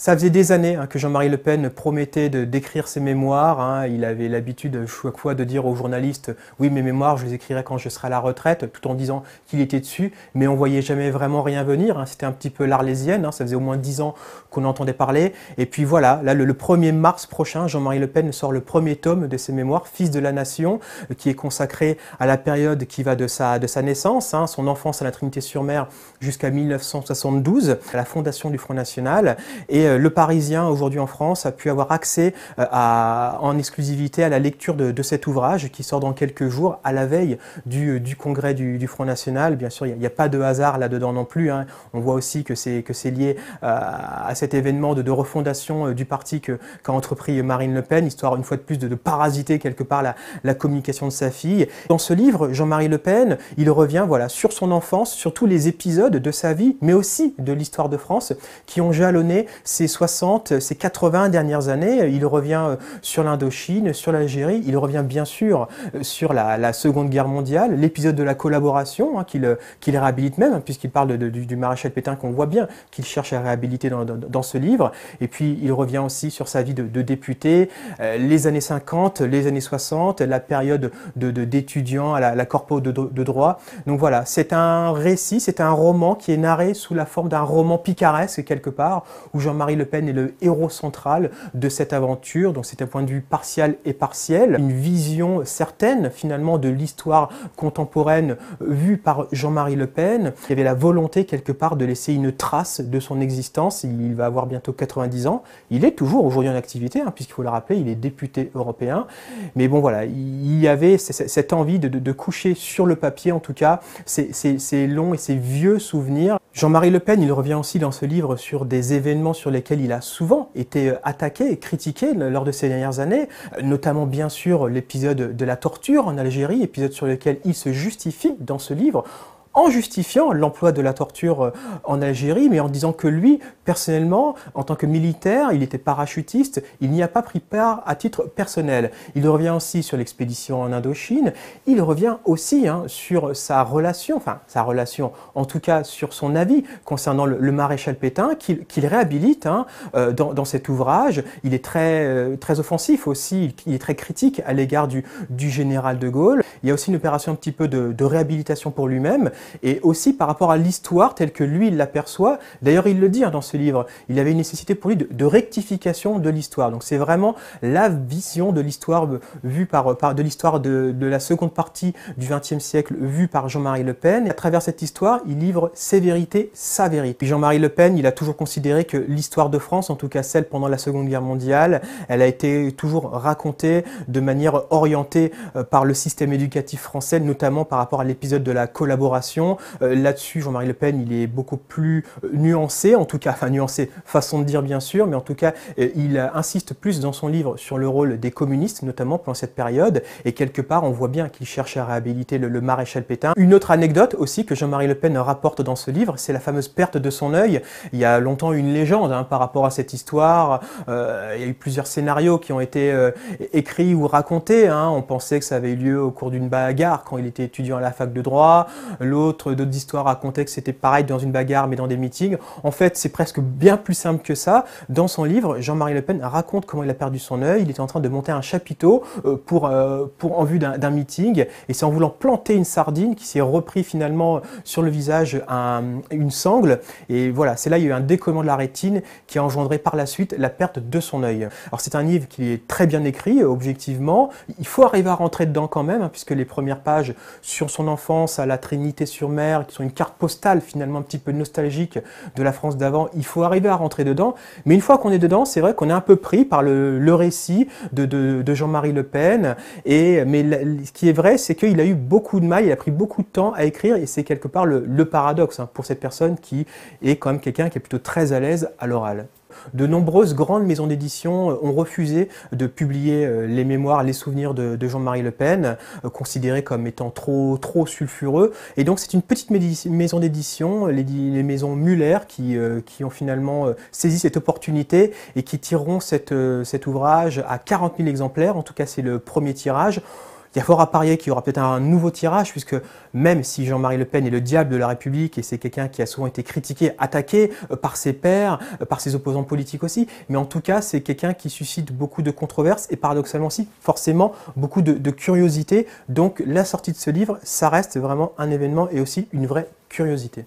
Ça faisait des années que Jean-Marie Le Pen promettait d'écrire ses mémoires. Il avait l'habitude chaque fois de dire aux journalistes « Oui, mes mémoires, je les écrirai quand je serai à la retraite », tout en disant qu'il était dessus, mais on voyait jamais vraiment rien venir. C'était un petit peu l'Arlésienne, ça faisait au moins 10 ans qu'on entendait parler. Et puis voilà, là, le 1er mars prochain, Jean-Marie Le Pen sort le premier tome de ses mémoires, Fils de la Nation, qui est consacré à la période qui va de sa naissance, son enfance à la Trinité-sur-Mer jusqu'à 1972, à la fondation du Front National. Et le Parisien, aujourd'hui en France, a pu avoir accès en exclusivité à la lecture de cet ouvrage qui sort dans quelques jours, à la veille du congrès du Front National. Bien sûr, il n'y a pas de hasard là-dedans non plus. On voit aussi que c'est lié à cet événement de refondation du parti qu'a entrepris Marine Le Pen, histoire une fois de plus de parasiter quelque part la communication de sa fille. Dans ce livre, Jean-Marie Le Pen, il revient sur son enfance, sur tous les épisodes de sa vie, mais aussi de l'histoire de France, qui ont jalonné ces 60, ces 80 dernières années. Il revient sur l'Indochine, sur l'Algérie, il revient bien sûr sur la Seconde Guerre mondiale, l'épisode de la collaboration, qu'il réhabilite même, puisqu'il parle du maréchal Pétain, qu'on voit bien qu'il cherche à réhabiliter dans ce livre. Et puis il revient aussi sur sa vie de député, les années 50, les années 60, la période d'étudiant à la corpo de droit. Donc voilà, c'est un récit, c'est un roman qui est narré sous la forme d'un roman picaresque quelque part, où Jean-Marie Le Pen est le héros central de cette aventure. Donc c'est un point de vue partial et partiel, une vision certaine finalement de l'histoire contemporaine vue par Jean-Marie Le Pen. Il y avait la volonté quelque part de laisser une trace de son existence. Il va avoir bientôt 90 ans. Il est toujours aujourd'hui en activité, puisqu'il faut le rappeler, il est député européen. Mais bon voilà, il y avait cette envie de coucher sur le papier en tout cas ces longs et ces vieux souvenirs. Jean-Marie Le Pen, il revient aussi dans ce livre sur des événements sur lesquels il a souvent été attaqué et critiqué lors de ces dernières années, notamment bien sûr l'épisode de la torture en Algérie, épisode sur lequel il se justifie dans ce livre, en justifiant l'emploi de la torture en Algérie, mais en disant que lui, personnellement, en tant que militaire, il était parachutiste, il n'y a pas pris part à titre personnel. Il revient aussi sur l'expédition en Indochine, il revient aussi sur sa relation, en tout cas sur son avis concernant le maréchal Pétain, qu'il réhabilite dans cet ouvrage. Il est très offensif aussi, il est très critique à l'égard du général de Gaulle. Il y a aussi une opération un petit peu de réhabilitation pour lui-même, et aussi par rapport à l'histoire telle que lui il l'aperçoit. D'ailleurs il le dit dans ce livre, il avait une nécessité pour lui de rectification de l'histoire. Donc c'est vraiment la vision de l'histoire vue de l'histoire de la seconde partie du XXe siècle vue par Jean-Marie Le Pen. Et à travers cette histoire, il livre ses vérités, sa vérité. Puis Jean-Marie Le Pen, il a toujours considéré que l'histoire de France, en tout cas celle pendant la Seconde Guerre mondiale, elle a été toujours racontée de manière orientée par le système éducatif français, notamment par rapport à l'épisode de la collaboration. Là-dessus, Jean-Marie Le Pen, il est beaucoup plus nuancé, en tout cas, nuancé, façon de dire bien sûr, mais en tout cas, il insiste plus dans son livre sur le rôle des communistes, notamment pendant cette période, et quelque part, on voit bien qu'il cherche à réhabiliter le maréchal Pétain. Une autre anecdote aussi que Jean-Marie Le Pen rapporte dans ce livre, c'est la fameuse perte de son œil. Il y a longtemps eu une légende par rapport à cette histoire. Il y a eu plusieurs scénarios qui ont été écrits ou racontés. On pensait que ça avait eu lieu au cours d'une bagarre quand il était étudiant à la fac de droit. D'autres histoires racontaient que c'était pareil dans une bagarre mais dans des meetings. En fait, c'est presque bien plus simple que ça. Dans son livre, Jean-Marie Le Pen raconte comment il a perdu son œil. Il était en train de monter un chapiteau en vue d'un meeting, et c'est en voulant planter une sardine qui s'est repris finalement sur le visage une sangle. Et voilà, c'est là il y a eu un décollement de la rétine qui a engendré par la suite la perte de son œil. Alors c'est un livre qui est très bien écrit, objectivement. Il faut arriver à rentrer dedans quand même, puisque les premières pages sur son enfance à la Trinité-sur-Mer, qui sont une carte postale finalement un petit peu nostalgique de la France d'avant, il faut arriver à rentrer dedans. Mais une fois qu'on est dedans, c'est vrai qu'on est un peu pris par le récit de Jean-Marie Le Pen. Mais ce qui est vrai, c'est qu'il a eu beaucoup de mal, il a pris beaucoup de temps à écrire, et c'est quelque part le paradoxe pour cette personne qui est quand même quelqu'un qui est plutôt très à l'aise à l'oral. De nombreuses grandes maisons d'édition ont refusé de publier les mémoires, les souvenirs de Jean-Marie Le Pen, considérés comme étant trop sulfureux. Et donc c'est une petite maison d'édition, les maisons Muller, qui ont finalement saisi cette opportunité et qui tireront cet ouvrage à 40 000 exemplaires. En tout cas, c'est le premier tirage. Il y a fort à parier qu'il y aura peut-être un nouveau tirage, puisque même si Jean-Marie Le Pen est le diable de la République, et c'est quelqu'un qui a souvent été critiqué, attaqué par ses pairs, par ses opposants politiques aussi, mais en tout cas, c'est quelqu'un qui suscite beaucoup de controverses et paradoxalement aussi, forcément, beaucoup de curiosité. Donc la sortie de ce livre, ça reste vraiment un événement et aussi une vraie curiosité.